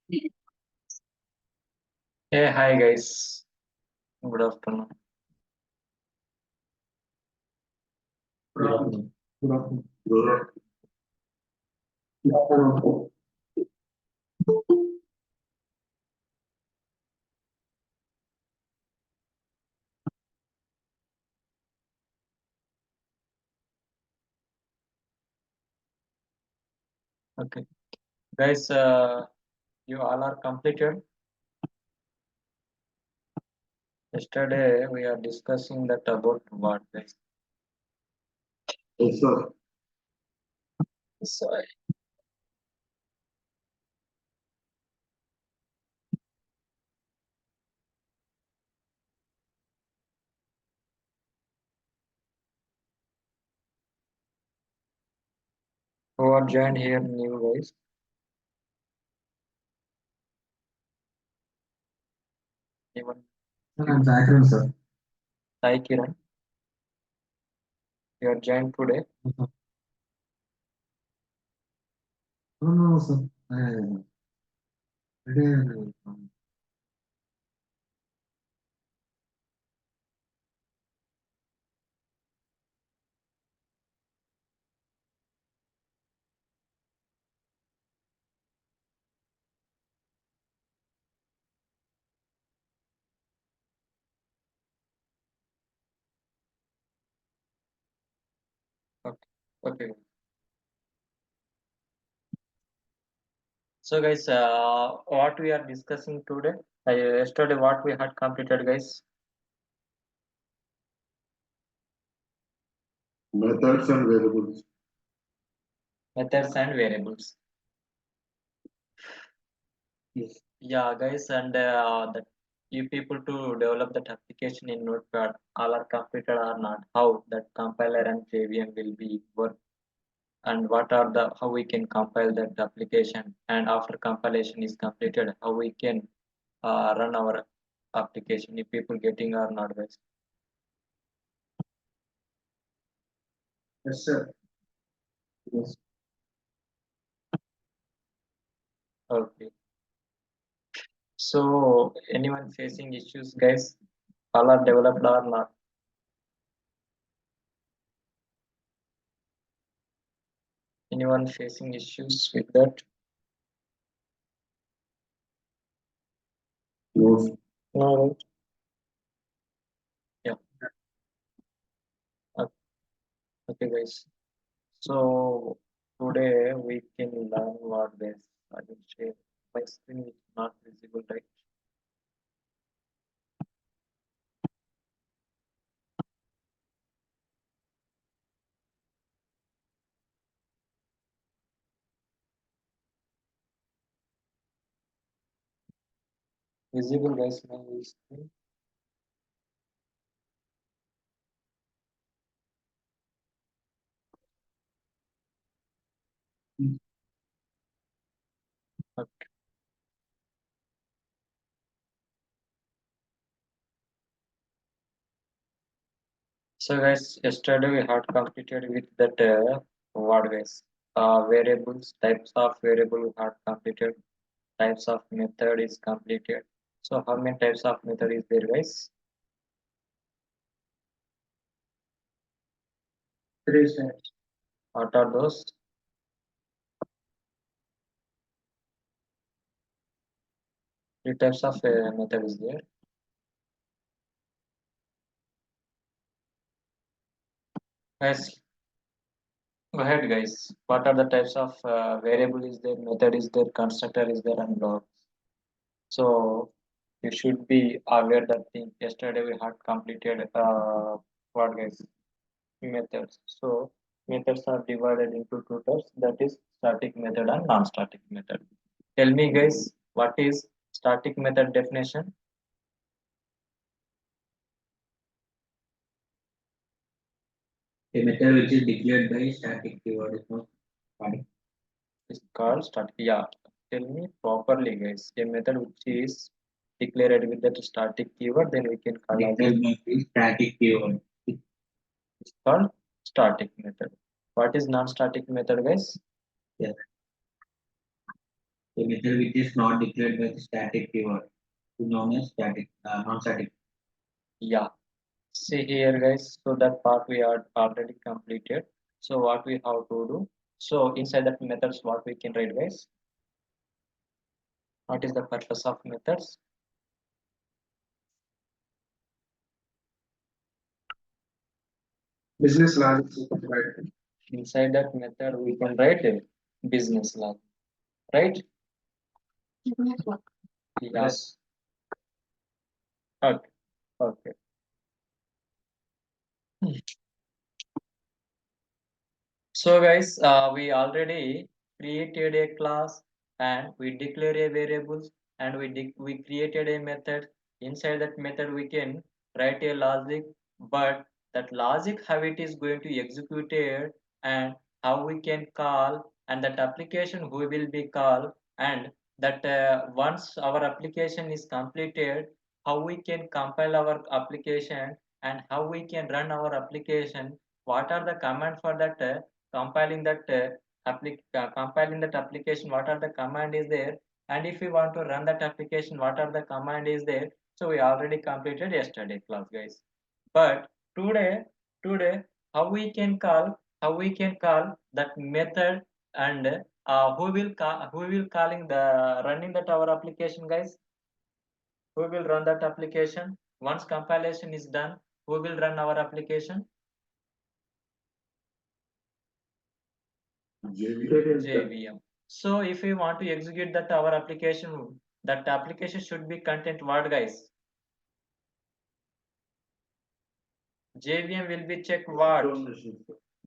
Hey, hi guys. Good afternoon. Good afternoon. Good afternoon. Good afternoon. Okay, guys, you all are completed. Yesterday we are discussing that about what guys. Yes, sir. So, who are joined here new guys? Even Sir, I'm Zachary, sir. Sai Kiran, you are joined today. No, no, sir. Today, Okay, okay. So guys, what we are discussing today? Yesterday what we had completed, guys? methods and variables. Methods and variables. Yes. Yeah, guys, and that you people to develop that application in Notepad, all are completed or not? How that compiler and JVM will be work, and what are the how we can compile that application, and after compilation is completed, how we can run our application. If people getting or not, guys. Yes, sir. Yes. Okay. So anyone facing issues, guys? All are developed or not? Anyone facing issues with that? No. No, right? Yeah. Okay, guys. So today we can learn what this. I will share. My screen is not visible, right? Visible, guys, my screen. Okay. So guys, yesterday we had completed with that what guys? Variables, types of variable we had completed. Types of method is completed. So how many types of method is there, guys? Three steps. What are those? Three types of method is there. Guys, go ahead, guys. What are the types of variable is there, method is there, constructor is there, and blocks? So you should be aware that thing. Yesterday we had completed what guys methods. So methods are divided into two types. That is static method and non-static method. Tell me, guys, what is static method definition? A method which is declared by static keyword is not static. It's called static. Yeah. Tell me properly, guys. A method which is declared with that static keyword, then we can call as Declared by the static keyword. it's called static method. What is non-static method, guys? Yeah. A method which is not declared by the static keyword is known as non-static. Yeah. See here, guys. So that part we are already completed. So what we have to do? So inside that methods, what we can write, guys? What is the purpose of methods? Business logic, right? Inside that method, we can write a business log, right? Yes. Okay. Okay. So guys, we already created a class and we declare a variables and we created a method. Inside that method, we can write a logic, but that logic how it is going to execute it and how we can call and that application who will be called and that once our application is completed, how we can compile our application and how we can run our application. What are the command for that? Compiling that compiling that application, what are the command is there, and if we want to run that application, what are the command is there. So we already completed yesterday class, guys. But today how we can call that method and who will calling the running that our application, guys? Who will run that application once compilation is done? Who will run our application? JVM. So if we want to execute that our application, that application should be content what, guys? JVM will be check what?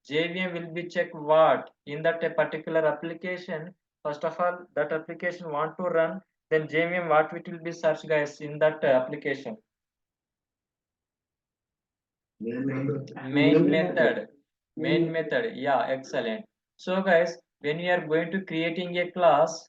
JVM will be check what in that a particular application. First of all, that application want to run, then JVM what it will be search, guys, in that application. Main method. Main method. Yeah, excellent. So guys, when you are going to creating a class,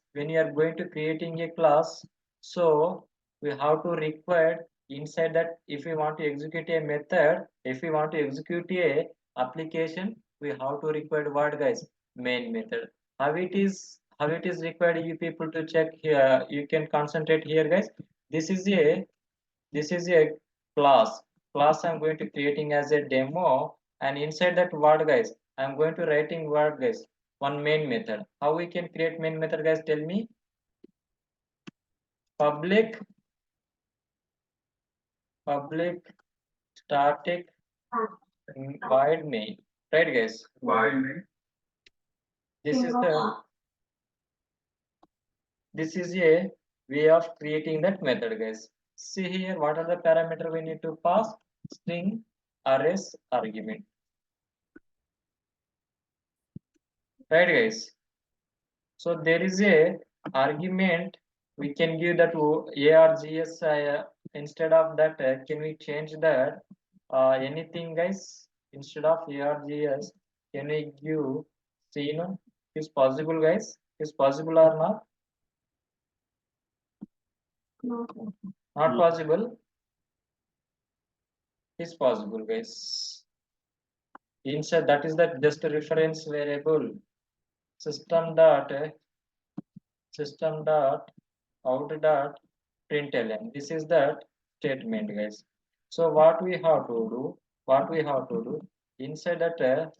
so we have to require inside that if we want to execute a method, if we want to execute a application, we have to require what, guys? Main method. How it is required, you people to check here. You can concentrate here, guys. This is a this is a class I'm going to creating as a demo, and inside that word, guys, I'm going to writing word, guys, one main method. How we can create main method, guys? Tell me. Public public static void main, right, guys? Why? This is a way of creating that method, guys. See here, what are the parameter we need to pass? String, arrays, argument, right, guys? So there is a argument we can give that args, instead of that, can we change that anything, guys? Instead of args, can we give c? Is possible, guys? Is possible or not? Not possible. Is possible, guys. Inside that is that just a reference variable. System dot system dot out dot println. This is that statement, guys. So what we have to do inside that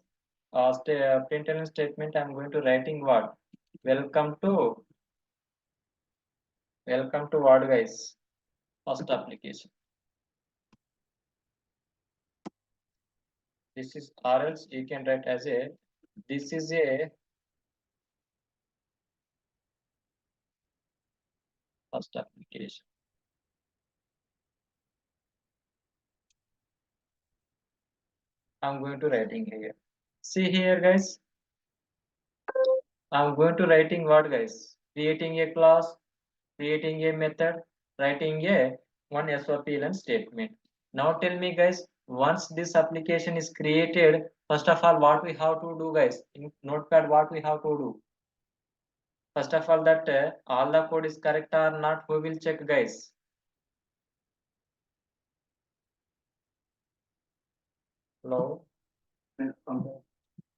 println statement, I'm going to writing what? Welcome to what, guys? First application. This is, or else you can write as a, this is a first application. I'm going to writing here. See here, guys. I'm going to writing what, guys? Creating a class, creating a method, writing a one SOPLN statement. Now tell me, guys, once this application is created, first of all, what we have to do, guys? In Notepad, what we have to do? First of all, that all the code is correct or not, we will check, guys. Hello?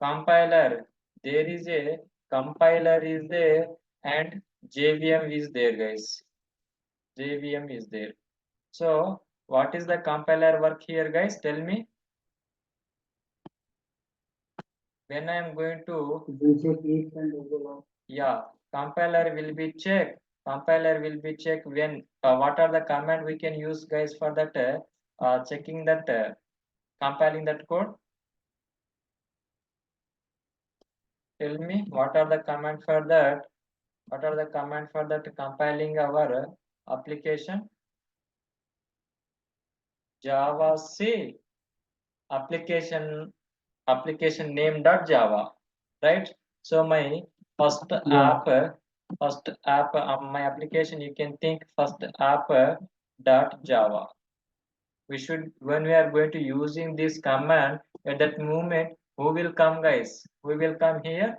Compiler. There is a compiler is there, and JVM is there, guys. JVM is there. So what is the compiler work here, guys? Tell me. When I am going to, yeah, compiler will be check. Compiler will be check when what are the command we can use, guys, for that checking that compiling that code. Tell me what are the command for that? What are the command for that compiling our application? Java C application name dot Java, right? So my first app, my application, you can think first app dot Java. We should, when we are going to using this command, at that moment, who will come, guys? Who will come here?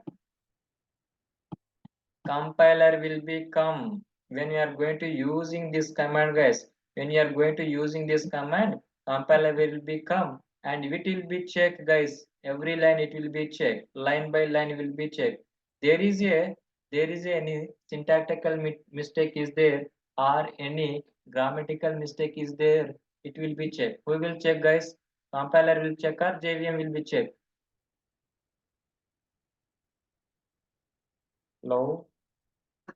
Compiler will be come when you are going to using this command, guys. When you are going to using this command, compiler will be come and it will be checked, guys. Every line it will be checked, line by line will be checked. There is any syntactical mistake is there or any grammatical mistake is there, it will be checked. Who will check, guys? Compiler will check or JVM will be checked? Hello.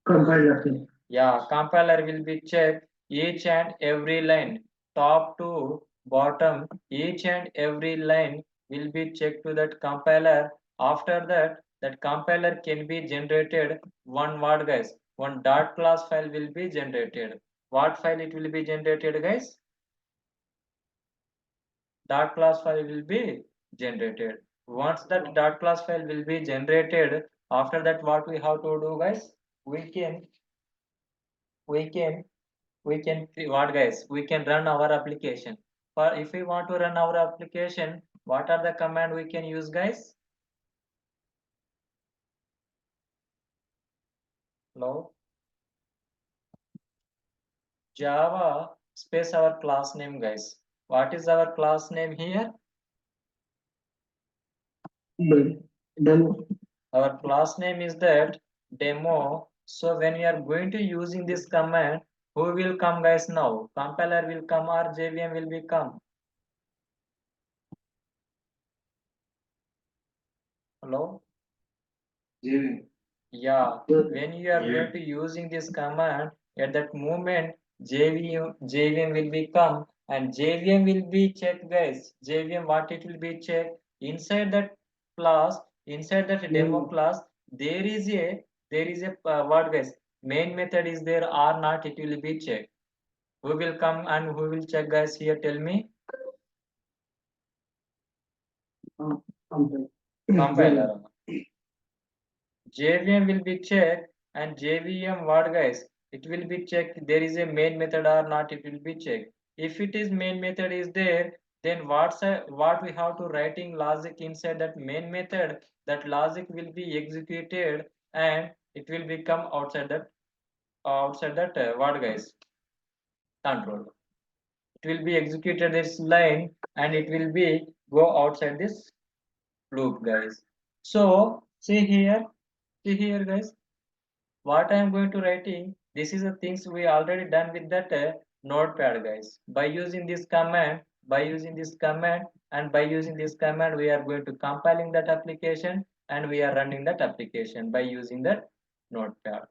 Compiler. Yeah, compiler will be check each and every line, top to bottom, each and every line will be checked to that compiler. After that, that compiler can be generated one word, guys. One dot class file will be generated. What file it will be generated, guys? Dot class file will be generated. Once that dot class file will be generated, after that what we have to do, guys? We can what, guys, we can run our application. For if we want to run our application, what are the command we can use, guys? Hello. Java space our class name, guys. What is our class name here? Demo. Our class name is that demo. So when we are going to using this command, who will come, guys? Now compiler will come or JVM will be come? Hello. Yeah, when you are going to using this command, at that moment JVM will become and JVM will be checked, guys. JVM, what it will be checked inside that class, inside that demo class, there is a what, guys, main method is there or not, it will be checked. Who will come and who will check, guys? Here, tell me. Compiler. JVM will be checked and JVM what, guys? It will be checked there is a main method or not, it will be checked. If it is main method is there, then what we have to writing logic inside that main method, that logic will be executed and it will become outside that what, guys? Control. It will be executed this line and it will be go outside this loop, guys. So see here, guys. What I am going to writing, this is the things we already done with that notepad, guys. By using this command we are going to compiling that application and we are running that application by using that notepad,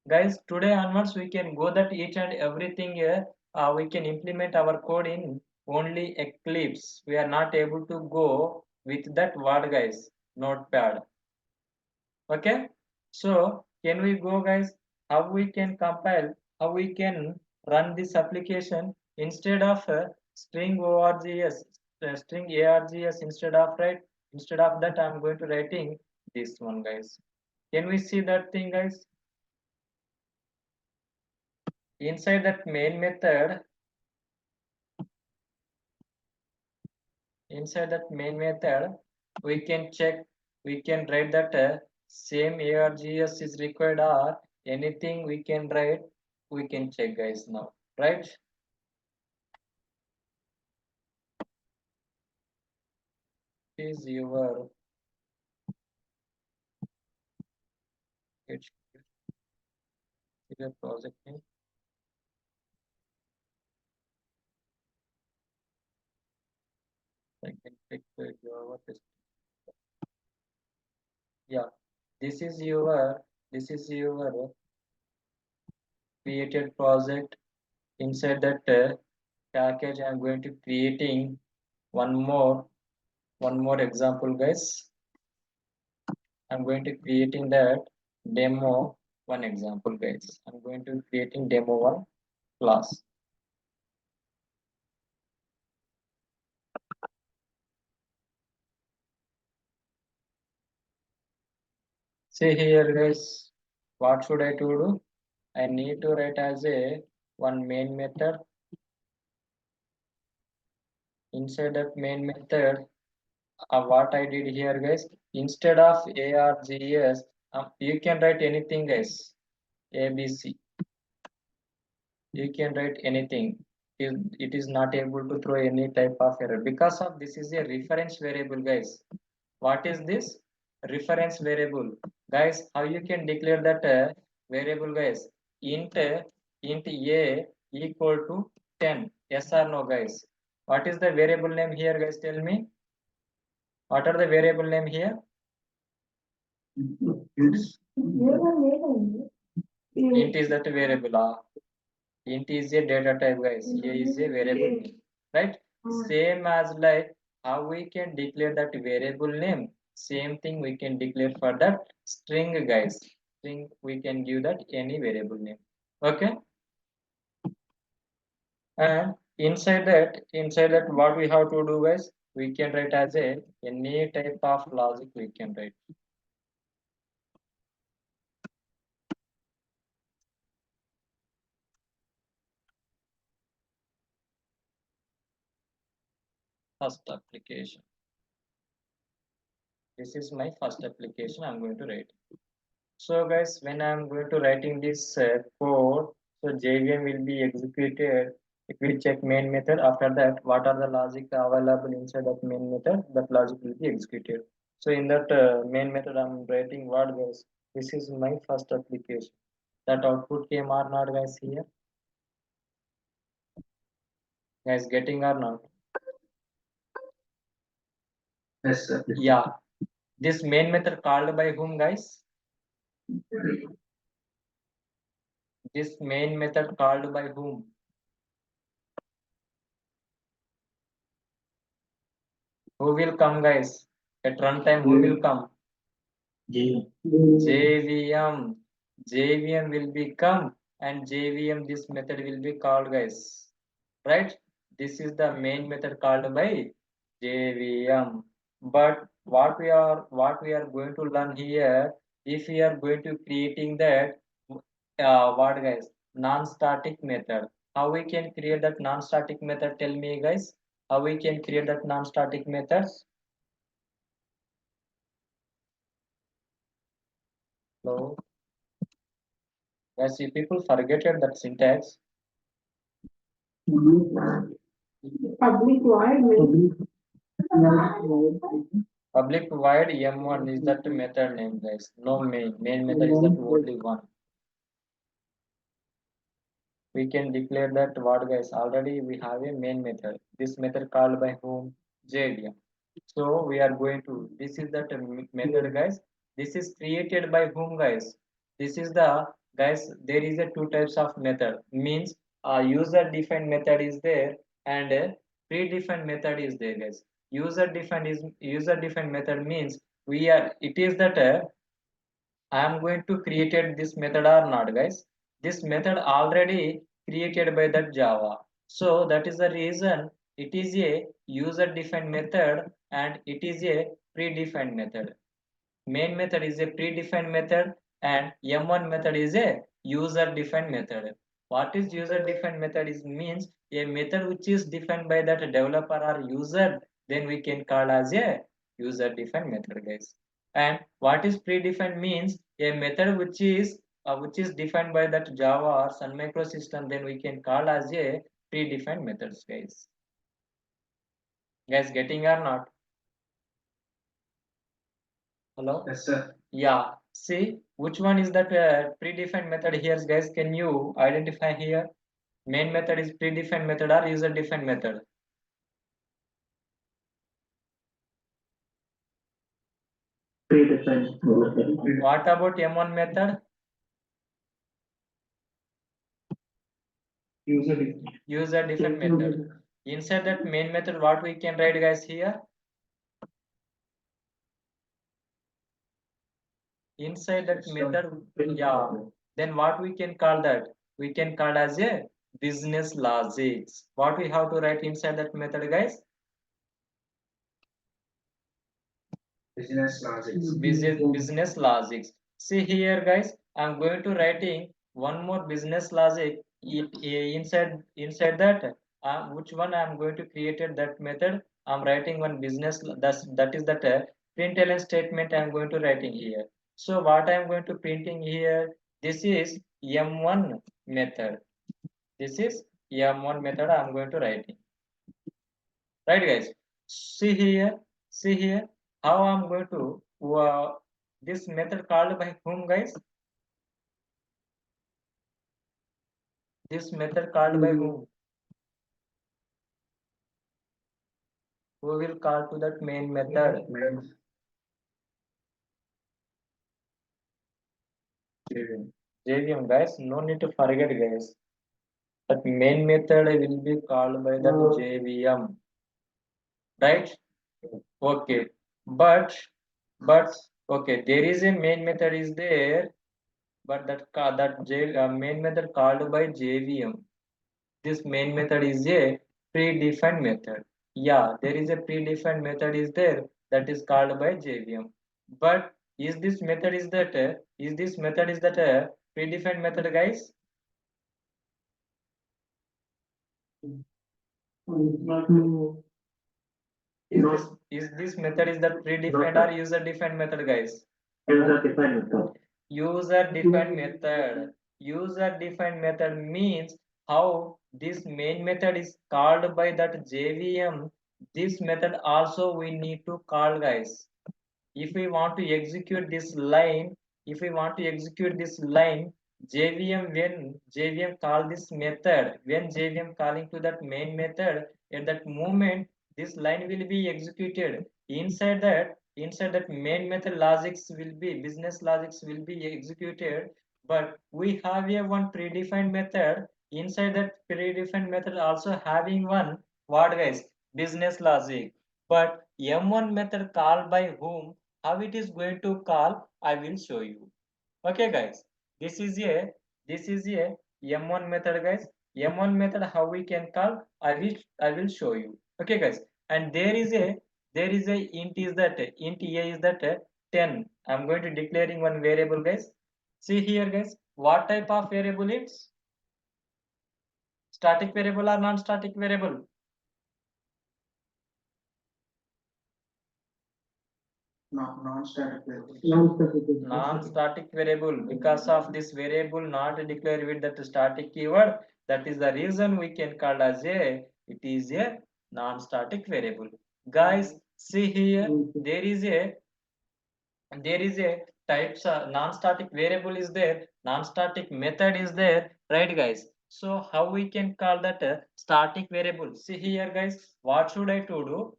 guys. Today onwards we can go that each and everything here, we can implement our code in only Eclipse. We are not able to go with that word, guys, notepad. Okay, so can we go, guys, how we can compile, how we can run this application instead of string orgs, string args, instead of that I'm going to writing this one, guys. Can we see that thing, guys? Inside that main method, we can check, we can write that same args is required or anything we can write, we can check, guys, now, right? Is your your project name? I can click the Java test. Yeah, this is your created project. Inside that package, I'm going to creating one more example, guys. I'm going to creating that demo one example, guys. I'm going to creating demo one class. See here, guys. What should I to do? I need to write as a one main method. Inside that main method, what I did here, guys, instead of args, you can write anything, guys. ABC. You can write anything. It is not able to throw any type of error because of this is a reference variable, guys. What is this? Reference variable, guys. How you can declare that variable, guys? Int a equal to 10. Yes or no, guys? What is the variable name here, guys? Tell me. What are the variable name here? Int is that variable. Int is a data type, guys. A is a variable name, right? Same as like how we can declare that variable name. Same thing we can declare for that string, guys. String we can give that any variable name. Okay. And inside that, what we have to do, guys? We can write as a any type of logic we can write. First application. This is my first application I'm going to write. So guys, when I'm going to writing this code, so JVM will be executed. It will check main method. After that, what are the logic available inside that main method? That logic will be executed. So in that main method, I'm writing what, guys? This is my first application. That output came or not, guys? Here, guys, getting or not? Yes, sir. Yeah. This main method called by whom, guys? This main method called by whom? Who will come, guys? At runtime, who will come? JVM. JVM will become and JVM this method will be called, guys. Right? This is the main method called by JVM. But what we are going to learn here, if we are going to creating that what, guys, non-static method. How we can create that non-static method? Tell me, guys. How we can create that non-static methods? So, guys, if people forget that syntax, Public void. public void m1 is that method name, guys. No main. Main method is that only one. We can declare that what, guys? Already we have a main method. This method called by whom? JVM. So we are going to. This is that method, guys. This is created by whom, guys? This is the, guys. There is a two types of method. Means user defined method is there and predefined method is there, guys. User defined method means we are. It is that I am going to created this method or not, guys. This method already created by that Java. So that is the reason it is a user defined method and it is a predefined method. Main method is a predefined method and M1 method is a user defined method. What is user defined method is means a method which is defined by that developer or user, then we can call as a user defined method, guys. And what is predefined means a method which is defined by that Java or Sun microsystem, then we can call as a predefined methods, guys. Guys, getting or not? Hello? Yes, sir. Yeah. See, which one is that predefined method here, guys? Can you identify here? Main method is predefined method or user defined method? Predefined. What about M1 method? User defined method. Inside that main method, what we can write, guys, here? Inside that method, yeah. Then what we can call that? We can call as a business logics. What we have to write inside that method, guys? Business logics. Business logics. See here, guys, I'm going to writing one more business logic inside that. Which one I'm going to create that method? I'm writing one business. That is that println statement I'm going to writing here. So what I'm going to printing here? This is M1 method. This is M1 method I'm going to writing. Right, guys? See here, see here, how I'm going to this method called by whom, guys? This method called by whom? Who will call to that main method? JVM, guys. No need to forget, guys. That main method will be called by that JVM, right? Okay, but but okay, there is a main method is there, but that main method called by JVM. This main method is a predefined method. Yeah, there is a predefined method is there that is called by JVM. But is this method is that a predefined method, guys? Is this method is that predefined or user defined method, guys? User defined method. User defined method. User defined method means how this main method is called by that JVM. This method also we need to call, guys. If we want to execute this line, if we want to execute this line, when JVM call this method, when JVM calling to that main method, at that moment this line will be executed. Inside that main method logics will be business logics will be executed. But we have a one predefined method. Inside that predefined method also having one what, guys? Business logic. But M1 method called by whom? How it is going to call? I will show you. Okay, guys. This is a M1 method, guys. M1 method how we can call? I will show you. Okay, guys. And there is a int a is that 10. I'm going to declaring one variable, guys. See here, guys. What type of variable it's? Static variable or non-static variable? Non-static variable. Non-static variable. Because of this variable not declared with that static keyword, that is the reason we can call as it is a non-static variable. Guys, see here, there is a types of non-static variable is there, non-static method is there, right, guys? So how we can call that a static variable? See here, guys, what should I to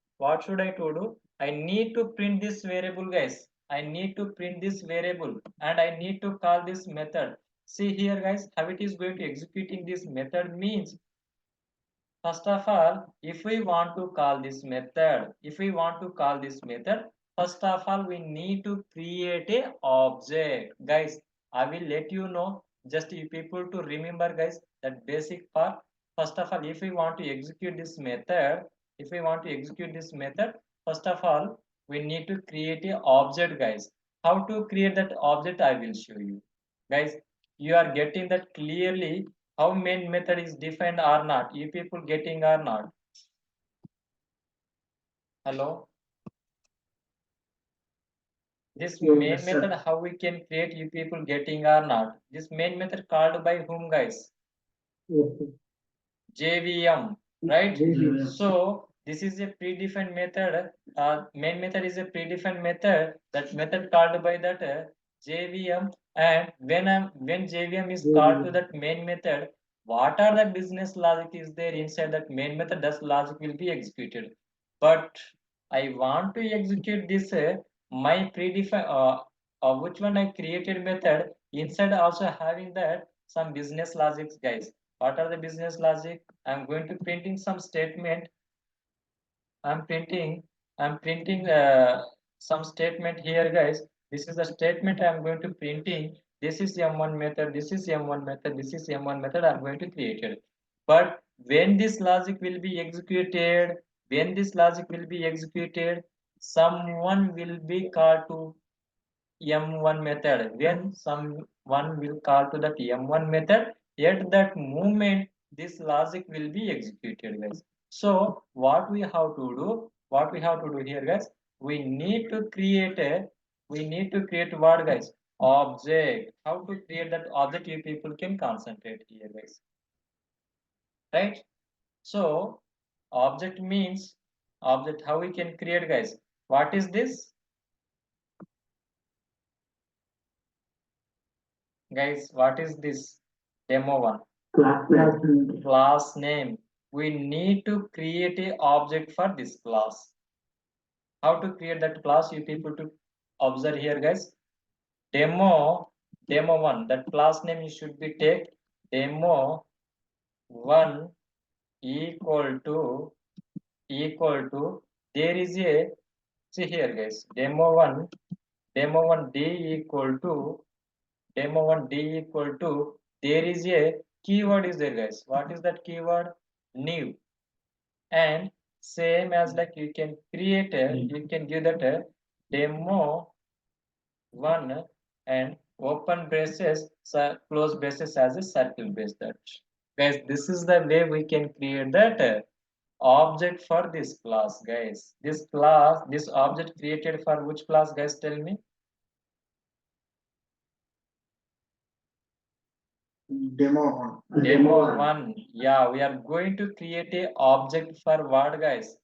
do? I need to print this variable, guys. I need to print this variable and I need to call this method. See here, guys, how it is going to executing this method means, first of all, if we want to call this method, first of all, we need to create a object. Guys, I will let you know, just you people to remember, guys, that basic part. First of all, if we want to execute this method, first of all, we need to create a object, guys. How to create that object, I will show you. Guys, you are getting that clearly how main method is defined or not? You people getting or not? Hello? This main method, how we can create, you people getting or not? This main method called by whom, guys? JVM, right? So this is a predefined method. Main method is a predefined method. That method called by that JVM, and when JVM is called to that main method, what are the business logic is there inside that main method? That logic will be executed. But I want to execute this my predefined which one I created method inside also having that some business logics, guys. What are the business logic? I'm going to printing some statement. I'm printing, I'm printing some statement here, guys. This is the statement I'm going to printing. This is M1 method, this is M1 method, this is M1 method I'm going to create it. But when this logic will be executed, when this logic will be executed, someone will be called to M1 method. When someone will call to that M1 method, at that moment, this logic will be executed, guys. So what we have to do, what we have to do here, guys, we need to create what, guys? Object. How to create that object? You people can concentrate here, guys. Right? So object means object. How we can create, guys? What is this? Guys, what is this? Demo one. Class name. We need to create a object for this class. How to create that class? You people to observe here, guys. Demo one. That class name you should be take demo one equal to there is a, see here, guys. Demo one d equal to demo one d equal to there is a keyword is there, guys. What is that keyword? New. And same as like you can create a, you can give that a demo one and open braces, close braces as a circle base. That, guys, this is the way we can create that object for this class, guys. This class, this object created for which class, guys? Tell me. Demo one. Yeah, we are going to create a object for what, guys?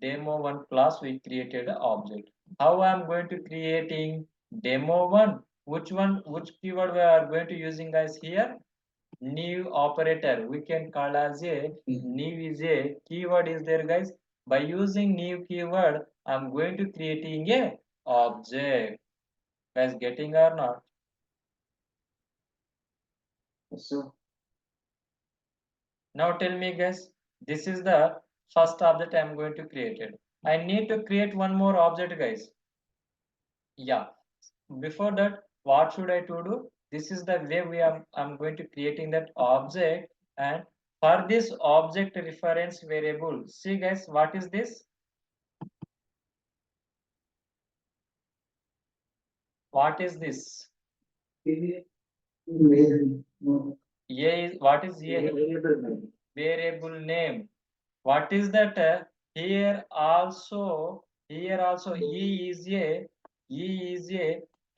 Demo one class. We created an object. How I'm going to creating demo one? Which one? Which keyword we are going to using, guys? Here, new operator. We can call as a new is a keyword is there, guys. By using new keyword, I'm going to creating a object. Guys, getting or not? So Now tell me, guys, this is the first object I am going to create it. I need to create one more object, guys. Yeah. Before that, what should I to do? This is the way I'm going to creating that object, and for this object reference variable. See, guys, what is this? What is this? A is what is A? Variable name. What is that? Here also E is a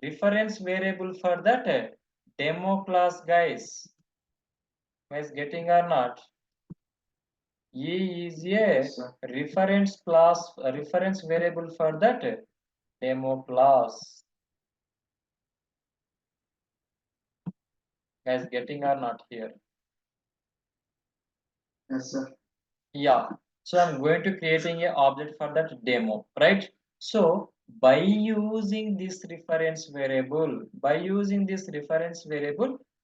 reference variable for that demo class, guys. Guys, getting or not? E is a reference class, a reference variable for that demo class. Guys, getting or not here? yes, sir. Yeah. So I'm going to creating a object for that demo, right? So by using this reference variable,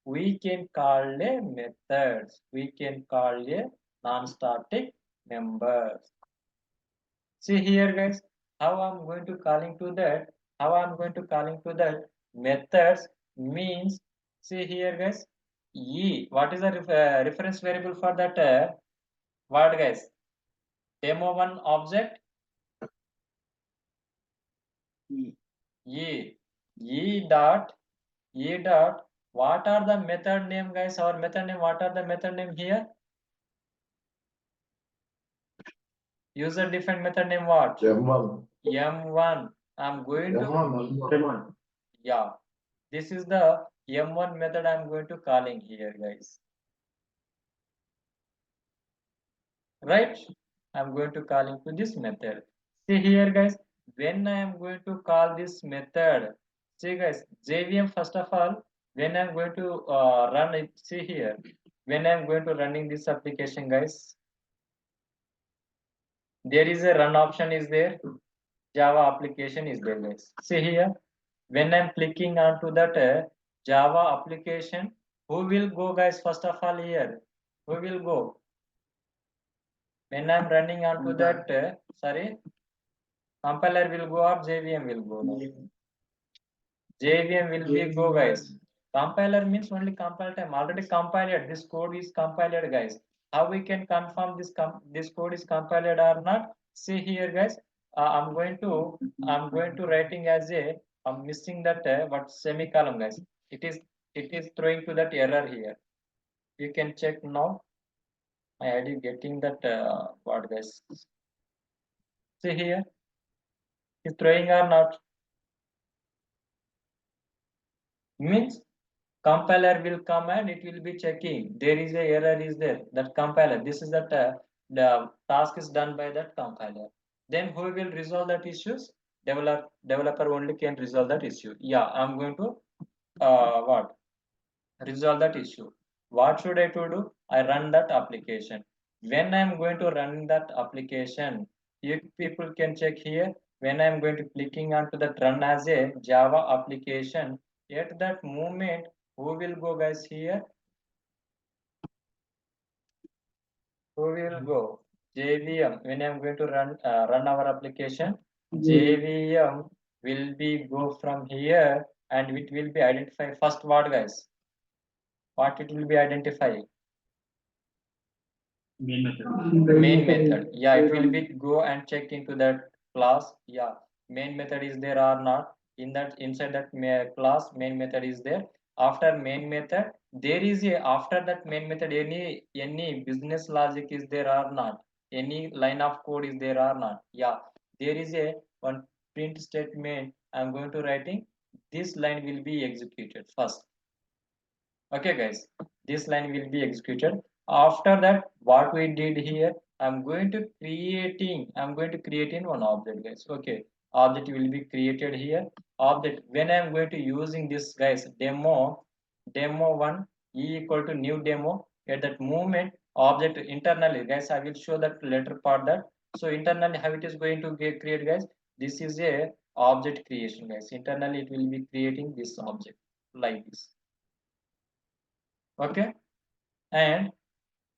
we can call a method. We can call a non-static member. See here, guys, how I'm going to calling to that, methods means, see here, guys, what is the reference variable for that what, guys? Demo one object, e, e dot, what are the method name, guys? Our method name, what are the method name here? User defined method name what? M1. M1. I'm going to, yeah, this is the M1 method I'm going to calling here, guys. Right? I'm going to calling to this method. See here, guys, when I am going to call this method, See guys, JVM first of all, when I'm going to run it, see here, when I'm going to running this application, guys, there is a run option is there, Java application is there, guys. See here, when I'm clicking onto that Java application, who will go, guys? First of all, here, who will go? When I'm running onto that, sorry, compiler will go or JVM will go now? JVM will be go, guys. Compiler means only compile time. Already compiled. This code is compiled, guys. How we can confirm this code is compiled or not? See here, guys. I'm going to writing as a. I'm missing that what semicolon, guys. It is throwing to that error here. You can check now. I already getting that what, guys. See here. Is throwing or not? Means compiler will come and it will be checking there is a error is there, that compiler, this is that the task is done by that compiler. Then who will resolve that issues? Developer only can resolve that issue. Yeah, I'm going to what, resolve that issue. What should I to do? I run that application. When I'm going to run that application, you people can check here. When I'm going to clicking onto that run as a Java application, at that moment, who will go, guys, here? Who will go? JVM. When I'm going to run our application, JVM will be go from here and it will be identify first what, guys? What it will be identify? Main method. Main method. Yeah, it will be go and check into that class. Yeah, main method is there or not. In that inside that class, main method is there. After main method, there is a after that main method any business logic is there or not. Any line of code is there or not. Yeah, there is a one print statement. I'm going to writing. This line will be executed first. Okay, guys, this line will be executed. After that, what we did here, I'm going to creating one object, guys. Okay, object will be created here. Object, when I'm going to using this, guys, demo1 e equal to new demo. At that moment, object internally, guys, I will show that later part that. So internally how it is going to get create, guys, this is a object creation, guys. Internally it will be creating this object like this. Okay, and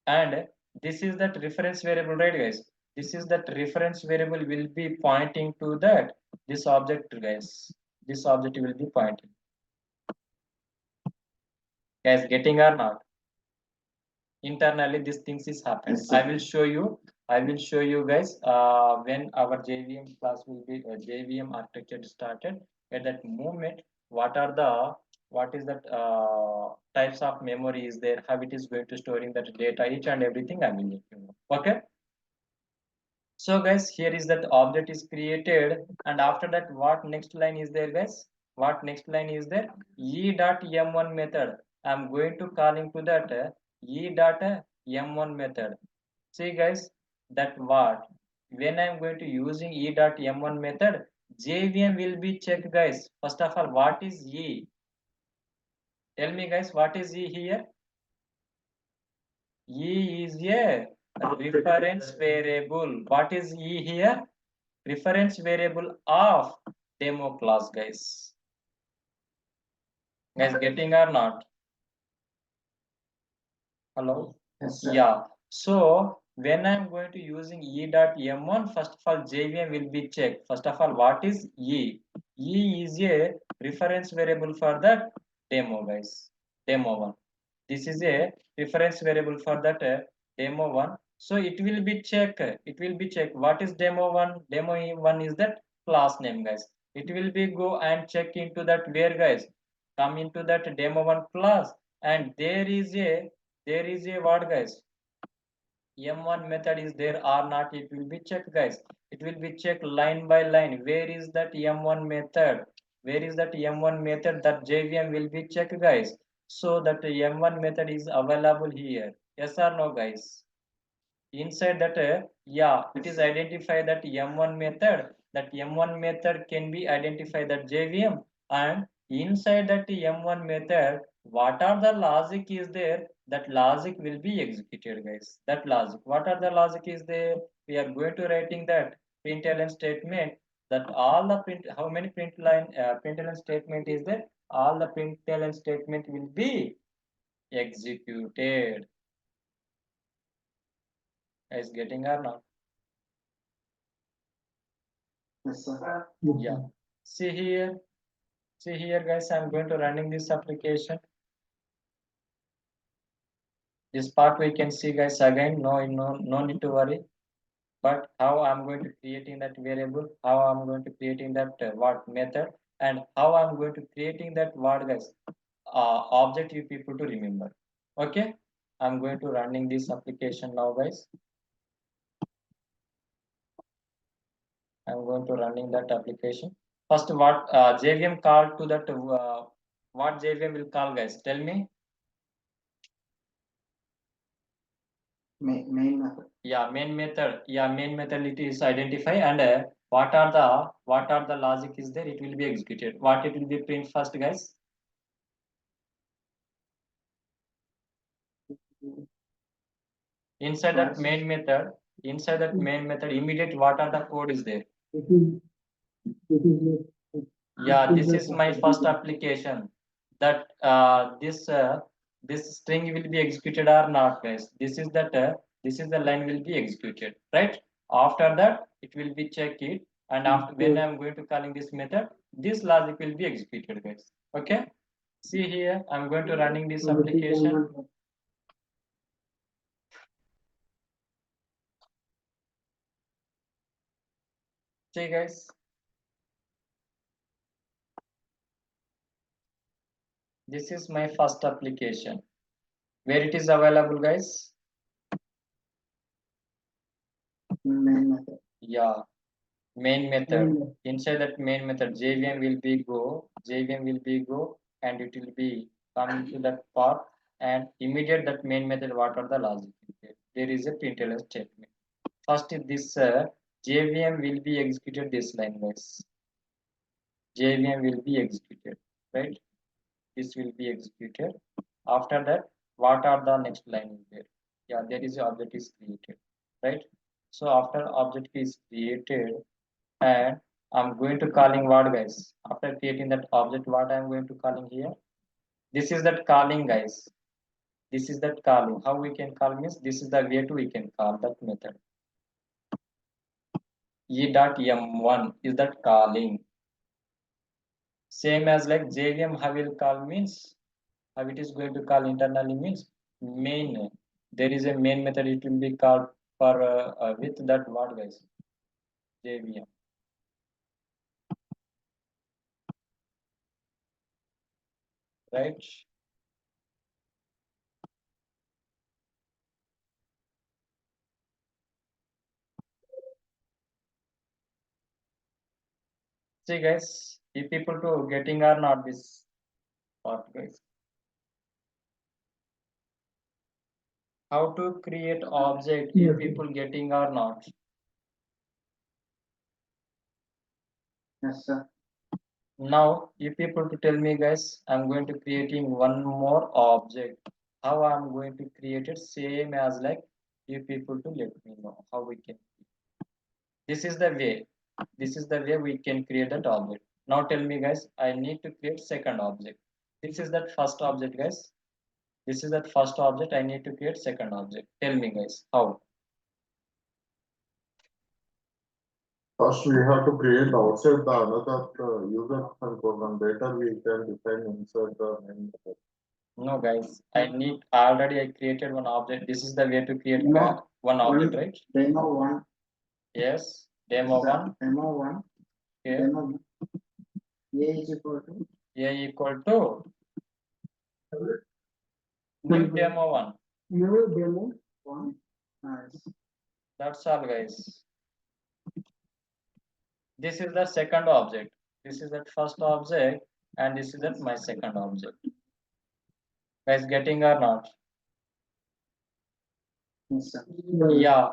and this is that reference variable, right, guys? This is that reference variable will be pointing to that this object, guys. This object will be pointing, guys, getting or not? Internally these things is happen. Yes, I will show you guys when our JVM class will be JVM architecture started. At that moment, what is that types of memory is there, how it is going to storing that data, each and everything I will let you know. Okay, so guys, here is that object is created, and after that what next line is there, guys? What next line is there? E.m1 method. I'm going to calling to that E.m1 method. See, guys, that what, when I'm going to using E.m1 method, JVM will be checked, guys. First of all, what is E? Tell me, guys, what is E here? E is a reference variable. What is E here? Reference variable of demo class, guys. Guys, getting or not? Hello? Yes, sir. Yeah. So when I'm going to using E.m1, first of all, JVM will be checked. First of all, what is E? E is a reference variable for that demo, guys. Demo one. This is a reference variable for that demo one. So it will be check. It will be check. What is demo one? Demo one is that class name, guys. It will be go and check into that where, guys. Come into that demo one class, and there is a what, guys? M1 method is there or not? It will be checked, guys. It will be checked line by line. Where is that M1 method? Where is that M1 method? That JVM will be checked, guys. So that M1 method is available here. Yes or no, guys? Inside that, yeah, it is identify that M1 method. That M1 method can be identified that JVM. and inside that M1 method, what are the logic is there, that logic will be executed, guys. That logic, what are the logic is there, we are going to writing that println statement, that all the print, how many println statement is there, all the println statement will be executed. Is getting or not? Yes, sir. Yeah. See here. See here, guys. I'm going to running this application. This part we can see, guys. Again, no need to worry. But how I'm going to creating that variable, how I'm going to creating that what method, and how I'm going to creating that what, guys, object you people to remember. Okay. I'm going to running this application now, guys. I'm going to running that application. First, what JVM call to that? What JVM will call, guys? Tell me. Main method. Yeah, main method. Yeah, main method. It is identify and what are the logic is there? It will be executed. What it will be print first, guys? Inside that main method. Inside that main method, immediate. What are the code is there? Yeah, this is my first application. That this string will be executed or not, guys. This is the line will be executed, right? After that, it will be check it, and after when I'm going to calling this method, this logic will be executed, guys. Okay. See here, I'm going to running this application. See, guys. This is my first application. Where it is available, guys? Main method. Yeah, main method. Inside that main method, JVM will be go, and it will be coming to that part, and immediate that main method. What are the logic? There is a println statement. First, this JVM will be executed this line, guys. JVM will be executed, right? This will be executed. After that, what are the next line is there? Yeah, there is a object is created, right? So after object is created, and I'm going to calling what, guys? After creating that object, what I'm going to calling here? This is that calling, guys. This is that calling. How we can call means this is the way to we can call that method. E dot m1 is that calling. Same as like JVM how will call means how it is going to call internally means main. There is a main method. It will be called for with that what, guys? JVM. Right? See, guys, if people to getting or not this part, guys. How to create object if people getting or not? Yes, sir. Now, if people to tell me, guys, I'm going to creating one more object. How I'm going to create it? Same as like you people to let me know how we can. This is the way. This is the way we can create that object. Now tell me, guys, I need to create second object. This is that first object, guys. This is that first object. I need to create second object. Tell me, guys, how? First, we have to create outside the another user control, and later we can define inside the main method. No, guys, I need already I created one object. This is the way to create No. one object, right? Demo one. Yes, demo Sir, one. Demo one. Okay. Demo A is equal to A equal to new demo one. new demo one. Nice. That's all, guys. This is the second object. This is that first object, and this is that my second object. Guys, getting or not? Yes, sir. Yeah.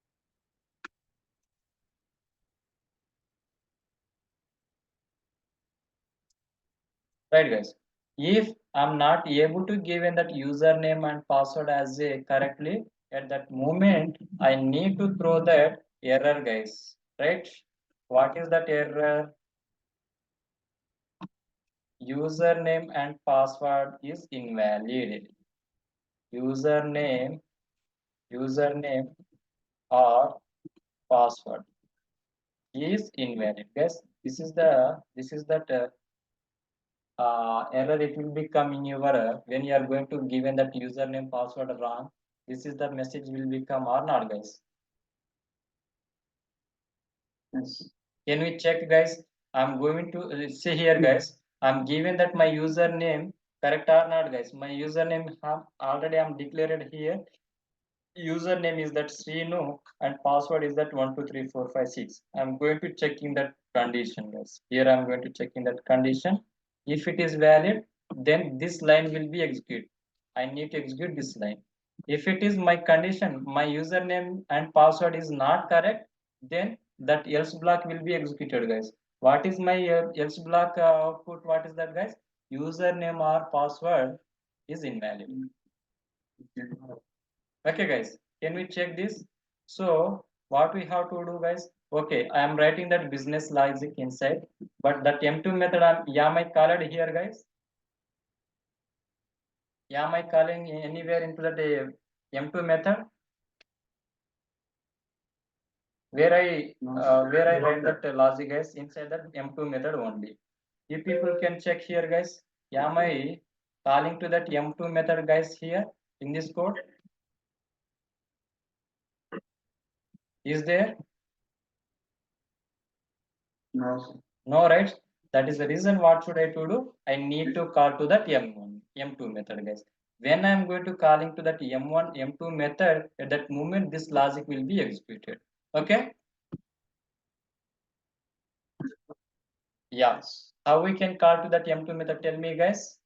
right guys? If I'm not able to give in that username and password as a correctly, at that moment I need to throw that error guys, right? What is that error? Username and password is invalid. Username, username or password is invalid. Guys, this is that error. It will be come in your when you are going to given that username password wrong. This is the message will become or not, guys. Yes. Can we check, guys? I'm going to see here, guys. I'm given that my username correct or not, guys. My username already I'm declared here. Username is that Srinu and password is that 123456. I'm going to check in that condition, guys. Here I'm going to check in that condition. If it is valid, then this line will be executed. I need to execute this line. If it is my condition, my username and password is not correct, then that else block will be executed, guys. What is my else block output? What is that, guys? Username or password is invalid. Okay, guys, can we check this? So what we have to do, guys? Okay, I am writing that business logic inside, but that M2 method, am I called here, guys? Am I calling anywhere into that M2 method? Where I write that logic, guys, inside that M2 method only. You people can check here, guys. Am I calling to that M2 method, guys, here in this code? Is there? No, sir. No, right? That is the reason what should I to do? I need to call to that M1, M2 method, guys. When I'm going to calling to that M1, M2 method, at that moment, this logic will be executed. Okay? Yeah. How we can call to that M2 method? Tell me, guys.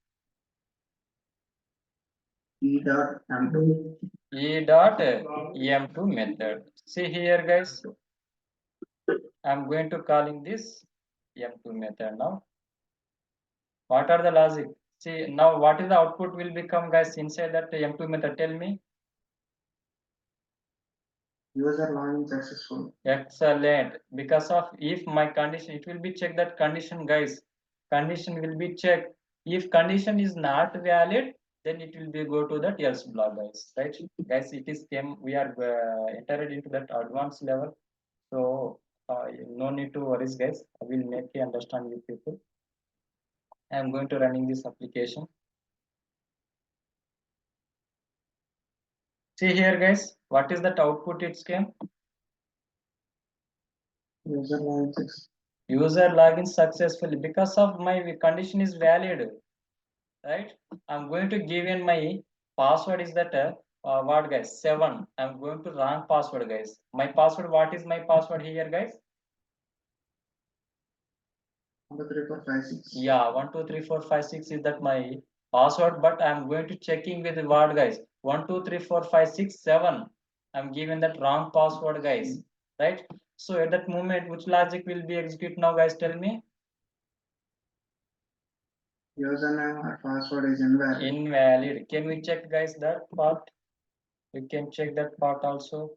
E dot M2. E dot M2 method. See here, guys. I'm going to calling this M2 method now. What are the logic? See now, what is the output will become, guys, inside that M2 method? Tell me. User login successful. Excellent. Because of if my condition, it will be checked that condition, guys. Condition will be checked. If condition is not valid, then it will be go to that else block, guys. Right, guys. It is came. We are entered into that advanced level, so no need to worry, guys. I will make you understand you people. I am going to running this application. See here, guys. What is that output? It came. User login successful. User login successfully because of my condition is valid, right? I'm going to give in my password is that what, guys, 7. I'm going to wrong password, guys. My password, what is my password here, guys? 12345 Yeah, 123456 is that my password, but I'm going to checking with what, guys? 123456 I'm giving that wrong password, guys, right? So at that moment, which logic will be execute now, guys? Tell me. Username or password is invalid. Invalid. Can we check, guys, that part? We can check that part also.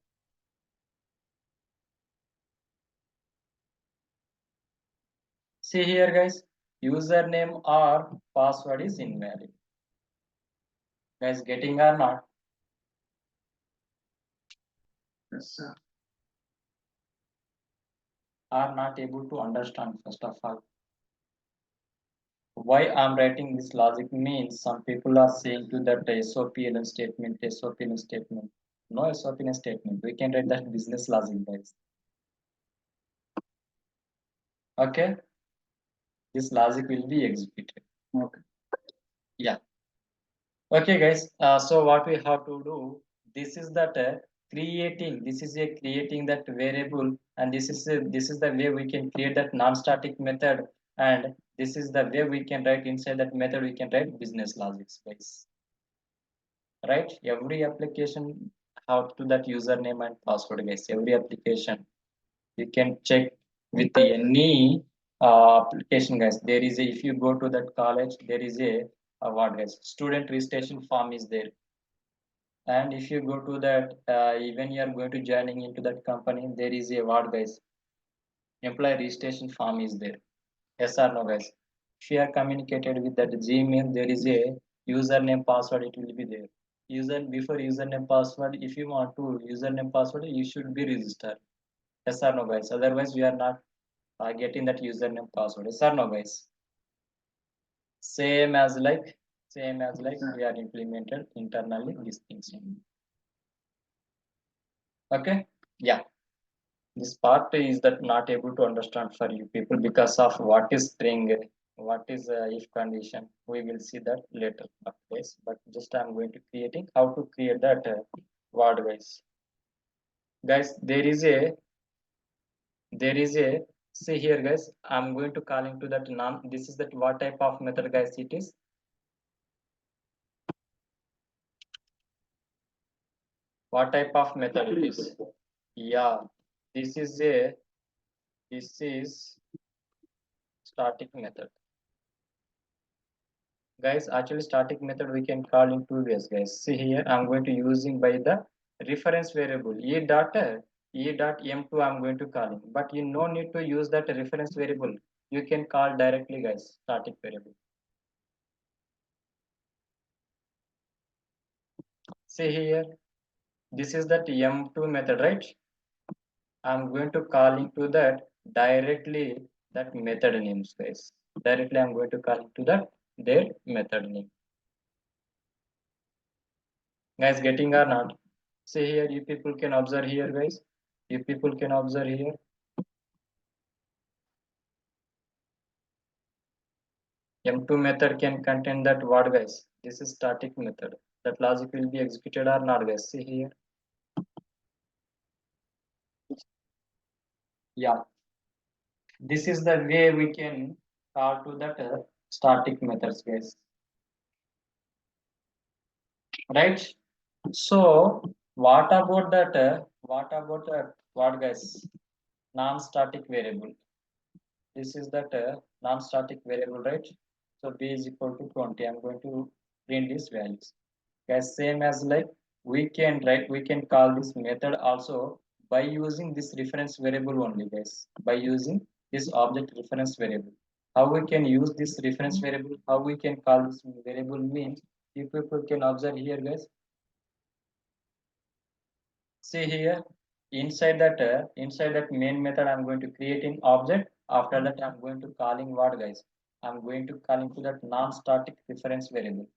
See here, guys, username or password is invalid. Guys, getting or not? Yes, sir. Are not able to understand, first of all. Why I'm writing this logic means some people are saying to that SOPLN statement, SOPLN statement. No SOPLN statement. We can write that business logic, guys. Okay? This logic will be executed. Okay. Yeah. Okay, guys. So what we have to do, this is that creating. This is a creating that variable, and this is the way we can create that non-static method, and this is the way we can write inside that method. We can write business logic space. Right? Every application have to that username and password, guys. Every application you can check with any application, guys. There is a, if you go to that college, there is a what, guys, student registration form is there. And if you go to that, even you are going to joining into that company, there is a what, guys, employee registration form is there. Yes or no, guys? If you are communicated with that Gmail, there is a username password. It will be there. Before username password. If you want to username password, you should be registered. Yes or no, guys? Otherwise, we are not getting that username password. Yes or no, guys? Same as like we are implemented internally these things. Okay, yeah. This part is that not able to understand for you people because of what is string, what is if condition. We will see that later, guys. But just I'm going to creating how to create that word, guys. Guys, there is a see here, guys. I'm going to call into that non. This is that what type of method, guys? It is what type of method it is. Yeah, this is a this is static method. Guys, actually static method we can call in two ways, guys. See here, I'm going to using by the reference variable e dot m2 I'm going to call in, but you no need to use that reference variable. You can call directly, guys, static variable. See here, this is that m2 method, right? I'm going to call into that directly that method names, guys. Directly I'm going to call into that their method name. Guys, getting or not? See here, you people can observe here, guys. You people can observe here. M2 method can contain that word, guys. This is static method. That logic will be executed or not, guys. See here. Yeah. This is the way we can call to that static methods, guys. Right? So, what about that? What, guys? Non-static variable. This is that non-static variable, right? So b is equal to 20. I'm going to print these values. Guys, same as like we can call this method also by using this reference variable only, guys. By using this object reference variable. How we can use this reference variable? How we can call this variable means if people can observe here, guys. See here, inside that main method, I'm going to create an object. After that, I'm going to calling what, guys? I'm going to calling to that non-static reference variable,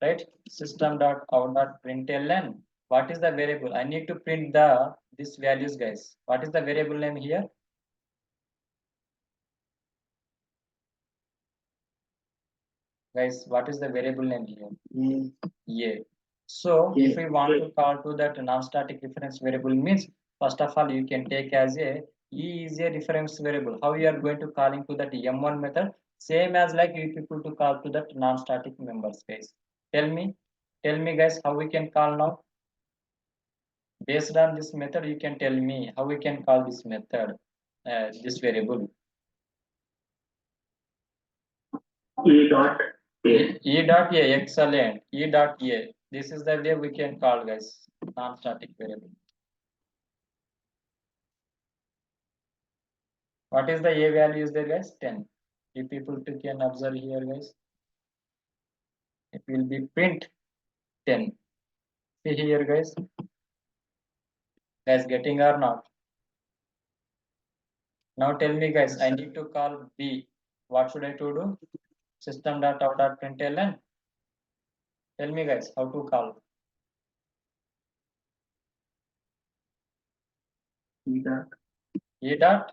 right? System dot out dot println. What is the variable? I need to print the these values, guys. What is the variable name here? Guys, what is the variable name here? Yeah. So if we want to call to that non-static reference variable means, first of all, you can take as a E is a reference variable. How you are going to calling to that M1 method? Same as like you people to call to that non-static members, guys. Tell me, guys, how we can call now? Based on this method, you can tell me how we can call this method, this variable. E dot E dot A, excellent. E dot A. This is the way we can call, guys, non-static variable. What is the A value is there, guys? 10. If people can observe here, guys, it will be print 10. See here, guys. Guys, getting or not? Now tell me, guys, I need to call B. What should I to do? System dot out dot println. Tell me, guys, how to call. E dot E dot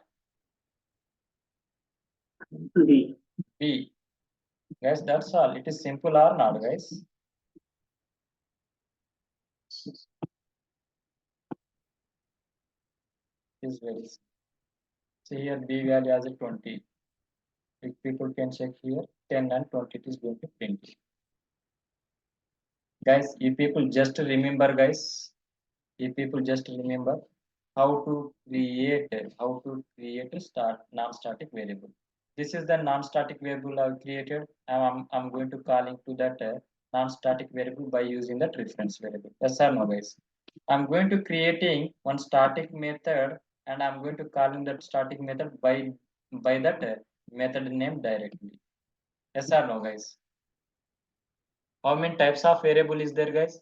B. B. Guys, that's all. It is simple or not, guys? It is very simple. See here, B value as a 20. If people can check here, 10 and 20 it is going to print. Guys, if people just remember, guys, if people just remember how to create a start non-static variable. This is the non-static variable I've created. I'm going to calling to that non-static variable by using that reference variable. Yes or no, guys? I'm going to creating one static method and I'm going to calling that static method by that method name directly. Yes or no, guys? How many types of variable is there, guys?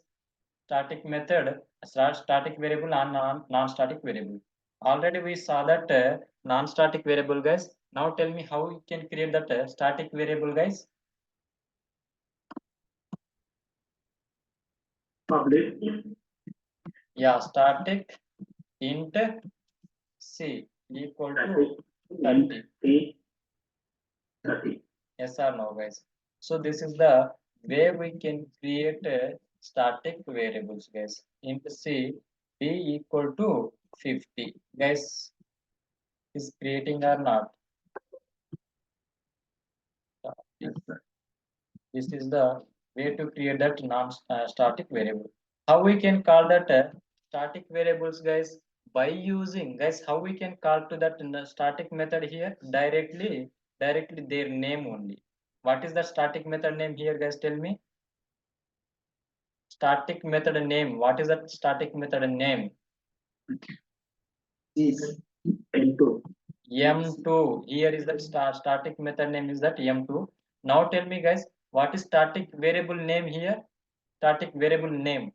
Static method, static variable and non-static variable. Already we saw that non-static variable, guys. Now tell me how you can create that static variable, guys. Public. Yeah, static int c equal to 30. 30. Yes or no, guys? So this is the way we can create static variables, guys. Int c b equal to 50. Guys, is creating or not? Yes, sir. This is the way to create that non-static variable. How we can call that static variables, guys? By using, guys, how we can call to that in the static method here directly their name only. What is the static method name here, guys? Tell me. Static method name. What is that static method name? Is N2. M2. Here is that static method name is that M2. Now tell me, guys, what is static variable name here? Static variable name.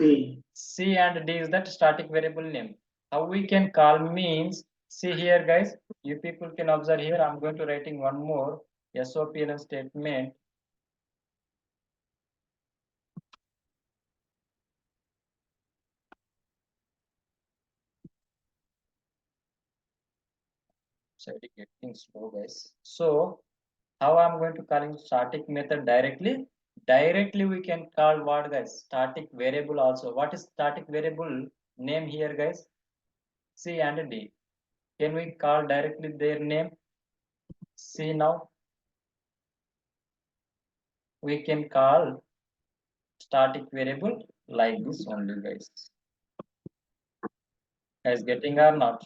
C. C and D is that static variable name. How we can call means, see here, guys, you people can observe here. I'm going to writing one more SOPLM statement. So it getting slow, guys. So how I'm going to calling static method directly? Directly we can call what, guys? Static variable also. What is static variable name here, guys? C and D. Can we call directly their name? See now. We can call static variable like this only, guys. Guys, getting or not?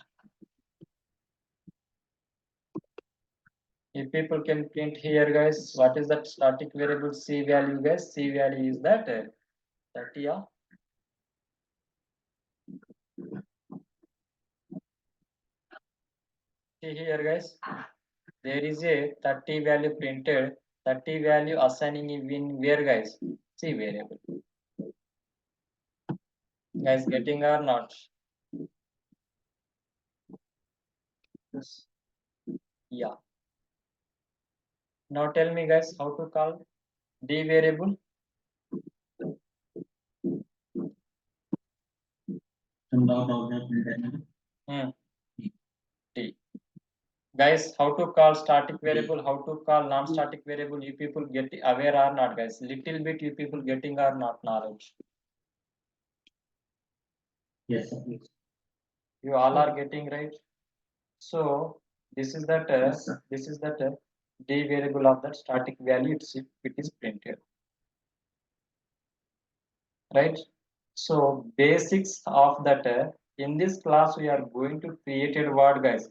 If people can print here, guys, what is that static variable C value, guys? C value is that 30, yeah? See here, guys, there is a 30 value printed, 30 value assigning in where, guys? C variable. Guys, getting or not? yes. Yeah. Now tell me, guys, how to call D variable? Hmm. D. Guys, how to call static variable, how to call non-static variable, you people get aware or not, guys? Little bit you people getting or not knowledge? Yes, sir. You all are getting, right? So this is that Yes, sir. D variable of that static value, it is printed, right? So basics of that in this class we are going to create a word, guys.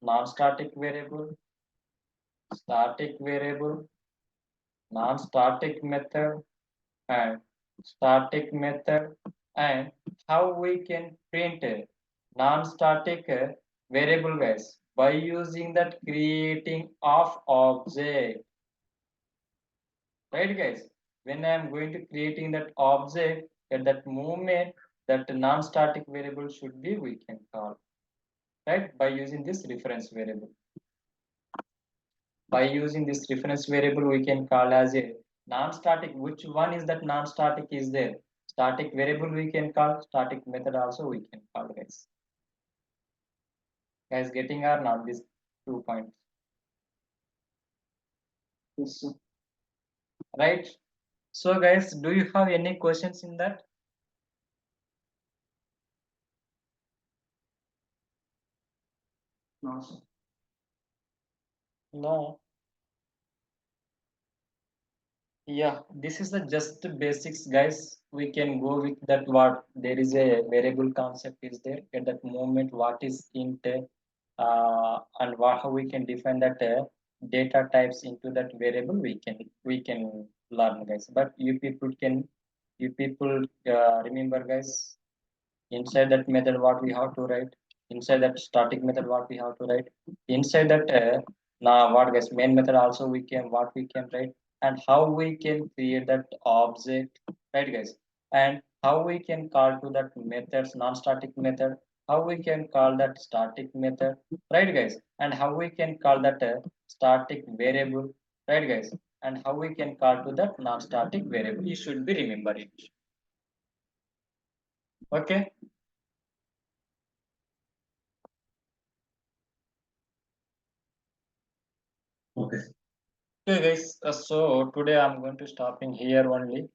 Non-static variable, static variable, non-static method, and static method, and how we can print a non-static variable, guys, by using that creating of object, right, guys? When I am going to creating that object, at that moment that non-static variable should be we can call, right, by using this reference variable. By using this reference variable we can call as a non-static. Which one is that non-static is there? Static variable we can call, static method also we can call, guys. Guys, getting or not these 2 points, Yes, sir. right? So guys, do you have any questions in that? No, sir. No. Yeah, this is the just basics, guys. We can go with that what there is a variable concept is there at that moment. What is int? and how we can define that data types into that variable we can learn, guys. But you people remember, guys, inside that method what we have to write, inside that static method what we have to write, inside that now what, guys, main method also we can write, and how we can create that object, right, guys, and how we can call to that methods non-static method, how we can call that static method, right, guys, and how we can call that static variable, right, guys, and how we can call to that non-static variable. You should be remember it. Okay. Okay. Okay, guys, so today I'm going to stop in here only.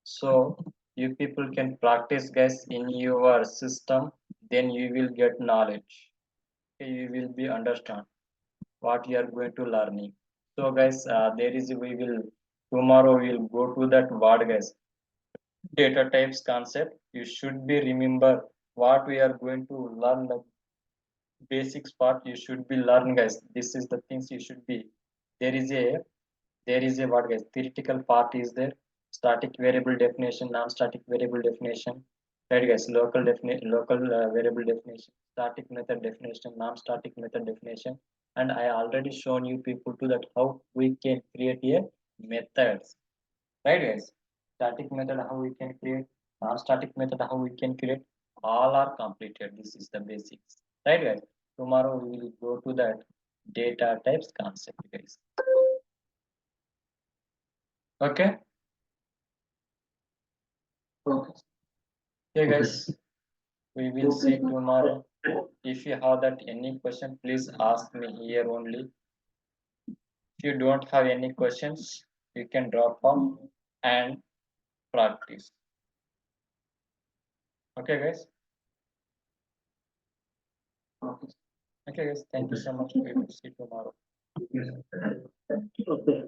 So you people can practice, guys, in your system, then you will get knowledge. Okay, you will be understand what you are going to learning. So, guys, there is we will tomorrow we'll go to that word, guys, data types concept. You should be remember what we are going to learn, the basics part. You should be learn, guys. This is the things you should be. There is a what, guys, theoretical part is there, static variable definition, non-static variable definition, right, guys, local variable definition, static method definition, non-static method definition, and I already shown you people to that how we can create a methods, right, guys, static method how we can create, non-static method how we can create, all are completed. This is the basics, right, guys. Tomorrow we will go to that data types concept, guys. Okay. Okay. Okay, Okay. guys, we will see tomorrow. If you have that any question, please ask me here only. If you don't have any questions, you can drop off and practice. Okay, guys. Okay. Okay, guys. Thank you so much. We will see tomorrow. Yes. Okay.